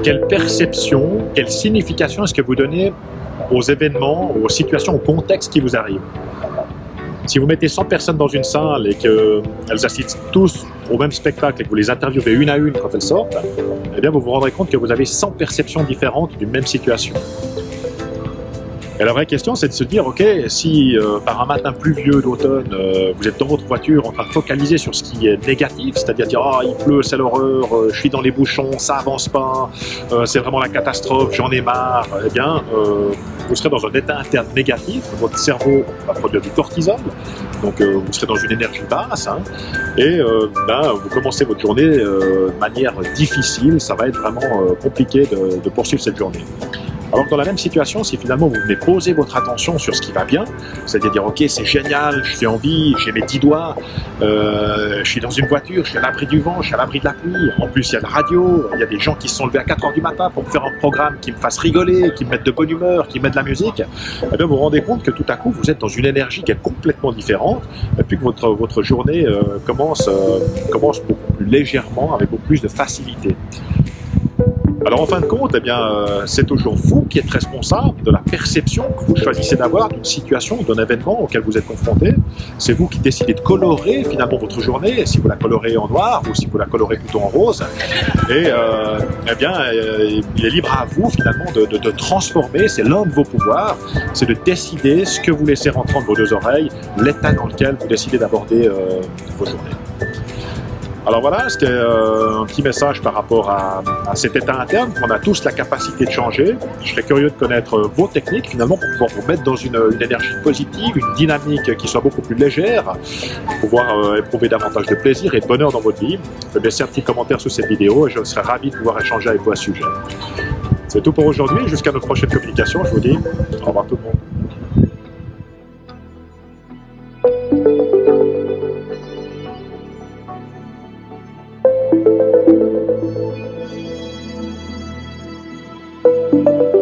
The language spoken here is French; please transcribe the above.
quelle perception, quelle signification est-ce que vous donnez aux événements, aux situations, au contexte qui vous arrive? Si vous mettez 100 personnes dans une salle et qu'elles assistent tous au même spectacle et que vous les interviewez une à une quand elles sortent, eh bien vous vous rendrez compte que vous avez 100 perceptions différentes d'une même situation. Et la vraie question, c'est de se dire, ok, si par un matin pluvieux d'automne, vous êtes dans votre voiture en train de focaliser sur ce qui est négatif, c'est-à-dire dire, ah, il pleut, c'est l'horreur, je suis dans les bouchons, ça avance pas, c'est vraiment la catastrophe, j'en ai marre, eh bien, vous serez dans un état interne négatif, votre cerveau va produire du cortisol, donc vous serez dans une énergie basse, hein, et vous commencez votre journée de manière difficile, ça va être vraiment compliqué de poursuivre cette journée. Alors que dans la même situation, si finalement vous venez poser votre attention sur ce qui va bien, c'est-à-dire dire ok c'est génial, je suis en vie, j'ai mes 10 doigts, je suis dans une voiture, je suis à l'abri du vent, je suis à l'abri de la pluie, en plus il y a la radio, il y a des gens qui se sont levés à 4h du matin pour me faire un programme qui me fasse rigoler, qui me mette de bonne humeur, qui me mette de la musique, et bien vous vous rendez compte que tout à coup vous êtes dans une énergie qui est complètement différente, et puis que votre journée commence beaucoup plus légèrement, avec beaucoup plus de facilité. Alors en fin de compte, eh bien, c'est toujours vous qui êtes responsable de la perception que vous choisissez d'avoir d'une situation, d'un événement auquel vous êtes confronté. C'est vous qui décidez de colorer finalement votre journée, si vous la colorez en noir ou si vous la colorez plutôt en rose. Et eh bien, il est libre à vous finalement de transformer, c'est l'un de vos pouvoirs, c'est de décider ce que vous laissez rentrer entre vos deux oreilles, l'état dans lequel vous décidez d'aborder vos journées. Alors voilà, c'était un petit message par rapport à cet état interne, qu'on a tous la capacité de changer. Je serais curieux de connaître vos techniques finalement pour pouvoir vous mettre dans une énergie positive, une dynamique qui soit beaucoup plus légère, pour pouvoir éprouver davantage de plaisir et de bonheur dans votre vie. Laissez un petit commentaire sous cette vidéo et je serai ravi de pouvoir échanger avec vous à ce sujet. C'est tout pour aujourd'hui, jusqu'à notre prochaine communication, je vous dis au revoir tout le monde. Thank you.